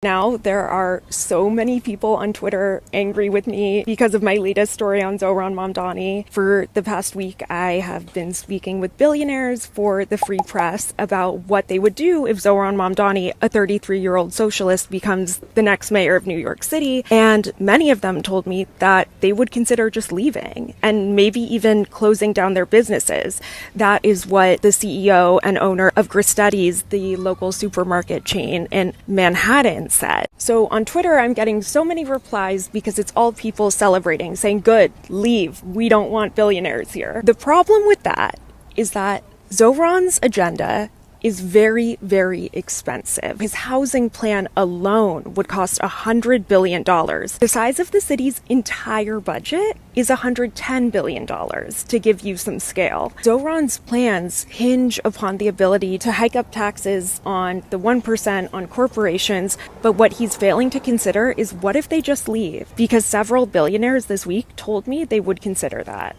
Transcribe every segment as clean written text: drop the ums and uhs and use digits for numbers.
Now there are so many people on Twitter angry with me because of my latest story on Zohran Mamdani. For the past week, I have been speaking with billionaires for the Free Press about what they would do if Zohran Mamdani, a 33-year-old socialist, becomes the next mayor of New York City. And many of them told me that they would consider just leaving and maybe even closing down their businesses. That is what the CEO and owner of Gristetti's, the local supermarket chain in Manhattan, said. So on Twitter, I'm getting so many replies because it's all people celebrating, saying, good, leave. We don't want billionaires here. The problem with that is that Zohran's agenda is very, very expensive. His housing plan alone would cost $100 billion. The size of the city's entire budget is $110 billion, to give you some scale. Zohran's plans hinge upon the ability to hike up taxes on the 1% on corporations, but what he's failing to consider is what if they just leave? Because several billionaires this week told me they would consider that.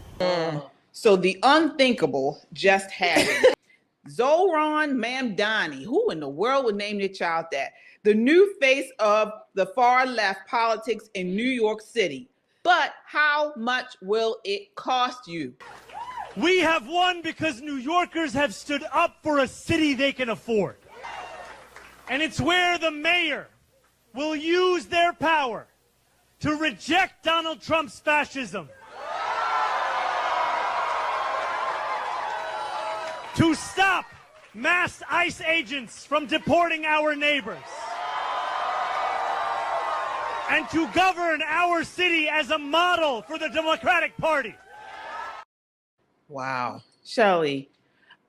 So the unthinkable just happened. Zohran Mamdani, who in the world would name their child that? The new face of the far left politics in New York City. But how much will it cost you? We have won because New Yorkers have stood up for a city they can afford. And it's where the mayor will use their power to reject Donald Trump's fascism, to stop mass ICE agents from deporting our neighbors, and to govern our city as a model for the Democratic Party. Wow. Shelley,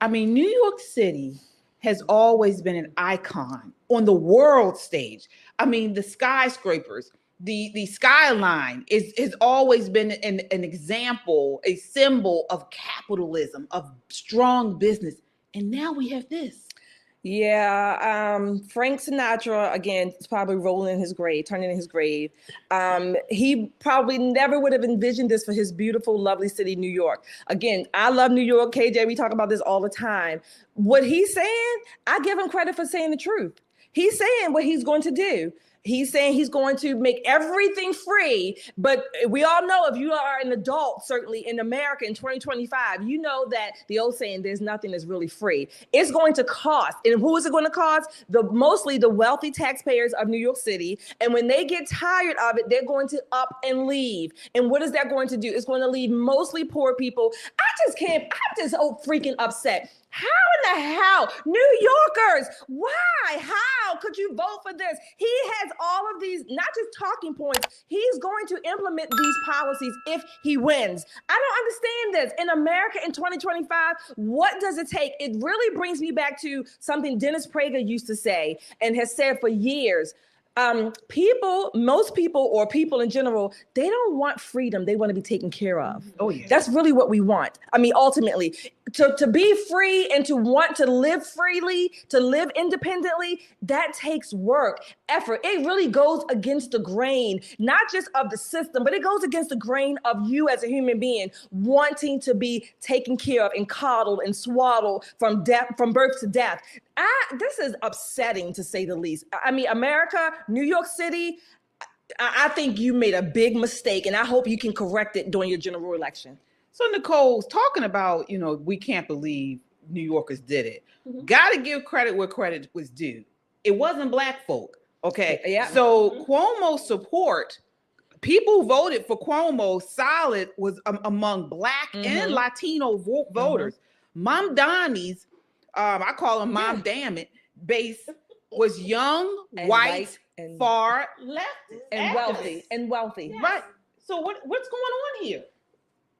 I mean, New York City has always been an icon on the world stage. I mean, the skyscrapers, the skyline has always been an example, a symbol of capitalism, of strong business. And now we have this. Yeah, Frank Sinatra, again, is probably rolling in his grave, turning in his grave. He probably never would have envisioned this for his beautiful, lovely city, New York. Again, I love New York. KJ, we talk about this all the time. What he's saying, I give him credit for saying the truth. He's saying what he's going to do. He's saying he's going to make everything free. But we all know, if you are an adult, certainly in America in 2025, you know that the old saying, there's nothing that's really free. It's going to cost. And who is it going to cost? Mostly the wealthy taxpayers of New York City. And when they get tired of it, they're going to up and leave. And what is that going to do? It's going to leave mostly poor people. I'm just so freaking upset. How in the hell? New Yorkers, why? How could you vote for this? He has all of these, not just talking points. He's going to implement these policies if he wins. I don't understand this. In America in 2025, what does it take? It really brings me back to something Dennis Prager used to say and has said for years. Most people or people in general, they don't want freedom. They want to be taken care of. Oh, yeah. That's really what we want. I mean, ultimately, to be free and to want to live freely, to live independently, that takes work, effort. It really goes against the grain, not just of the system, but it goes against the grain of you as a human being wanting to be taken care of and coddled and swaddled from birth to death. This is upsetting, to say the least. I mean, America, New York City, I think you made a big mistake, and I hope you can correct it during your general election. So Nicole's talking about, we can't believe New Yorkers did it. Mm-hmm. Got to give credit where credit was due. It wasn't Black folk. Okay. Yeah. So Cuomo's support, people voted for Cuomo solid, was among Black and Latino voters. Mamdani's, I call him Mom Damn It, base was young, and white, and far left and wealthy. Yeah. Right. So what's going on here?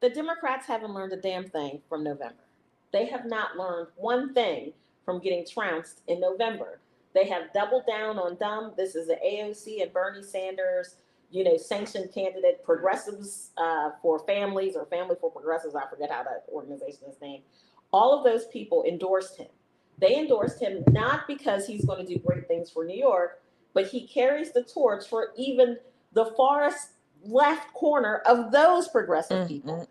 The Democrats haven't learned a damn thing from November. They have not learned one thing from getting trounced in November. They have doubled down on dumb. This is the AOC and Bernie Sanders, sanctioned candidate, progressives for families, or family for progressives. I forget how that organization is named. All of those people endorsed him. They endorsed him not because he's going to do great things for New York, but he carries the torch for even the farthest left corner of those progressive people.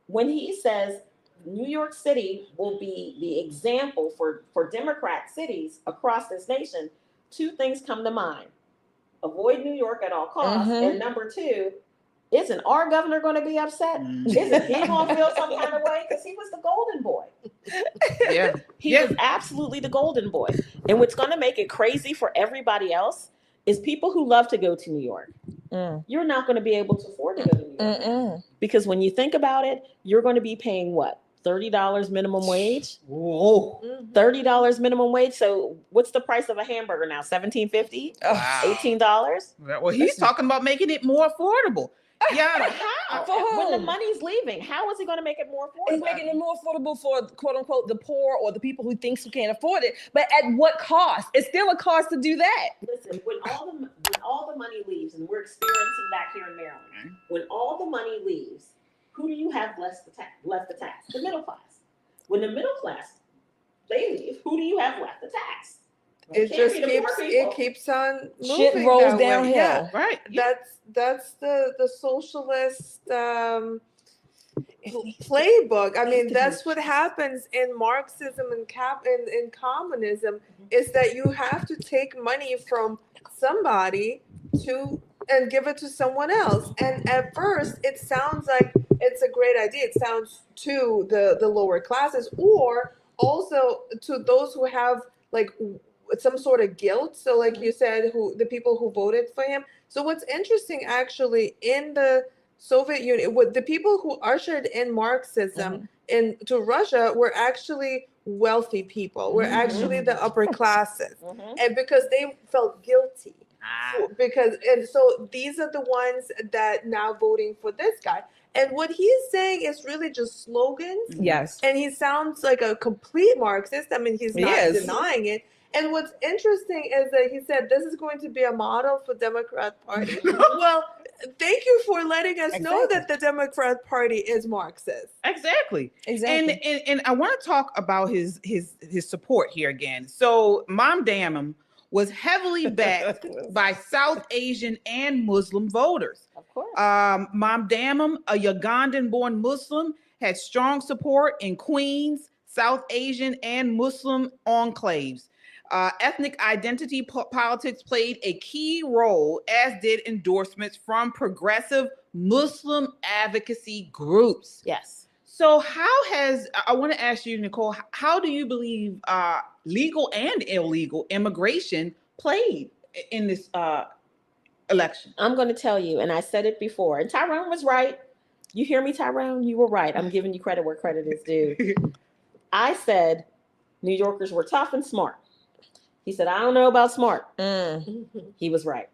When he says New York City will be the example for Democrat cities across this nation, two things come to mind. avoid New York at all costs. And number two, isn't our governor going to be upset? Isn't he going to feel some kind of way? Because he was the golden boy. He was absolutely the golden boy. And what's going to make it crazy for everybody else is people who love to go to New York. You're not going to be able to afford to go to New York. Because when you think about it, you're going to be paying what? $30 minimum wage? Whoa. $30 minimum wage. So what's the price of a hamburger now? $17.50? Wow. $18? Well, he's talking about making it more affordable. Yeah, how? For whom? When the money's leaving, how is he going to make it more affordable? He's making it more affordable for quote unquote the poor or the people who thinks who can't afford it. But at what cost? It's still a cost to do that. Listen, when all the money leaves, and we're experiencing that here in Maryland, when all the money leaves, who do you have left to tax? The middle class. When the middle class they leave, who do you have left to tax? It just keeps on moving. Shit rolls that downhill. way. Yeah. Right. That's the socialist playbook. I mean, that's what happens in Marxism and in communism, is that you have to take money from somebody and give it to someone else. And at first, it sounds like it's a great idea. It sounds to the lower classes, or also to those who have like some sort of guilt. So like you said, the people who voted for him. So what's interesting actually in the Soviet Union, with the people who ushered in Marxism into Russia were actually wealthy people, were actually the upper classes. And because they felt guilty. So these are the ones that now voting for this guy. And what he's saying is really just slogans. Yes. And he sounds like a complete Marxist. I mean, he's not denying it. And what's interesting is that he said this is going to be a model for Democrat Party. Well, thank you for letting us know that the Democrat Party is Marxist. Exactly. And I want to talk about his support here again. So Mamdani was heavily backed by South Asian and Muslim voters. Of course. Mamdani, a Ugandan-born Muslim, had strong support in Queens, South Asian and Muslim enclaves. Ethnic identity politics played a key role, as did endorsements from progressive Muslim advocacy groups. Yes. So I want to ask you, Nicole, how do you believe legal and illegal immigration played in this election? I'm going to tell you, and I said it before, and Tyrone was right. You hear me, Tyrone? You were right. I'm giving you credit where credit is due. I said New Yorkers were tough and smart. He said, I don't know about smart. He was right.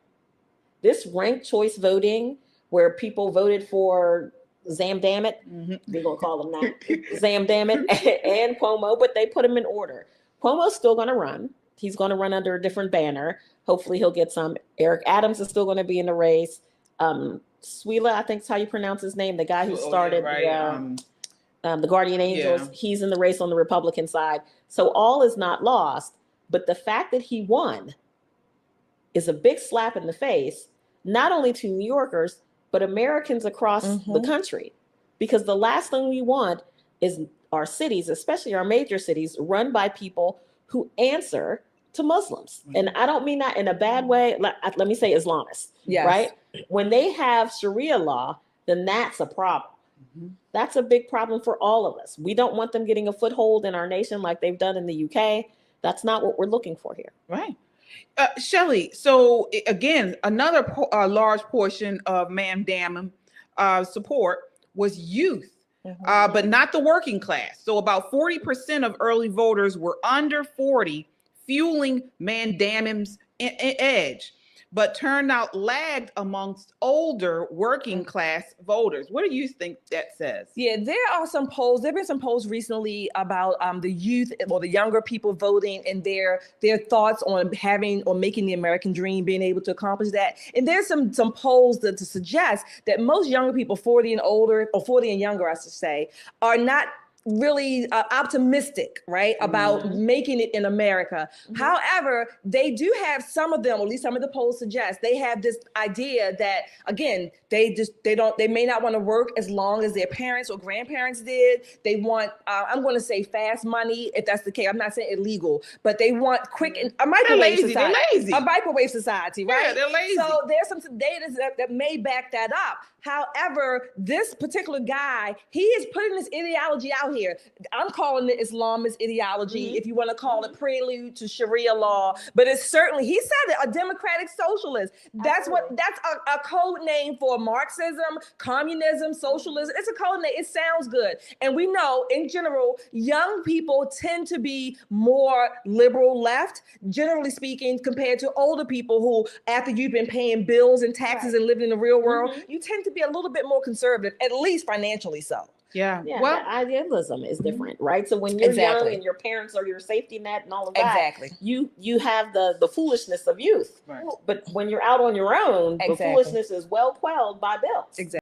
This ranked choice voting where people voted for Zamdammit, we're going to call him that, Zamdammit and Cuomo, but they put him in order. Cuomo's still going to run. He's going to run under a different banner. Hopefully he'll get some. Eric Adams is still going to be in the race. Suila, I think is how you pronounce his name, the guy who started the Guardian Angels. He's in the race on the Republican side. So all is not lost. But the fact that he won is a big slap in the face, not only to New Yorkers, but Americans across the country. Because the last thing we want is our cities, especially our major cities, run by people who answer to Muslims. And I don't mean that in a bad way. Let me say Islamists, right? When they have Sharia law, then that's a problem. That's a big problem for all of us. We don't want them getting a foothold in our nation like they've done in the UK. That's not what we're looking for here. Right. Shelley, so again, another large portion of Mamdani support was youth, but not the working class. So about 40% of early voters were under 40, fueling Mamdani's edge. But turnout lagged amongst older working class voters. What do you think that says? Yeah, there are some polls. There have been some polls recently about the youth or the younger people voting and their thoughts on having or making the American dream, being able to accomplish that. And there's some polls to suggest that most younger people, 40 and older, or 40 and younger, I should say, are not really optimistic, right, about making it in America. However, they do have some of them, or at least some of the polls suggest, they have this idea that, again, they may not want to work as long as their parents or grandparents did. They want, I'm going to say fast money, if that's the case. I'm not saying illegal, but they want quick, a microwave society. They're lazy. A microwave society, right? Yeah, they're lazy. So there's some data that may back that up. However, this particular guy, he is putting this ideology out here. I'm calling it Islamist ideology, if you want to call it prelude to Sharia law, but it's certainly, he said it, a democratic socialist. That's a code name for Marxism, communism, socialism. It's a code name. It sounds good. And we know in general, young people tend to be more liberal left, generally speaking, compared to older people who, after you've been paying bills and taxes and living in the real world, you tend to be a little bit more conservative, at least financially so. Yeah. Yeah, Well, the idealism is different, right? So when you're young and your parents are your safety net and all of that, you have the foolishness of youth. Right. But when you're out on your own, the Exactly. foolishness is well quelled by bills. Exactly.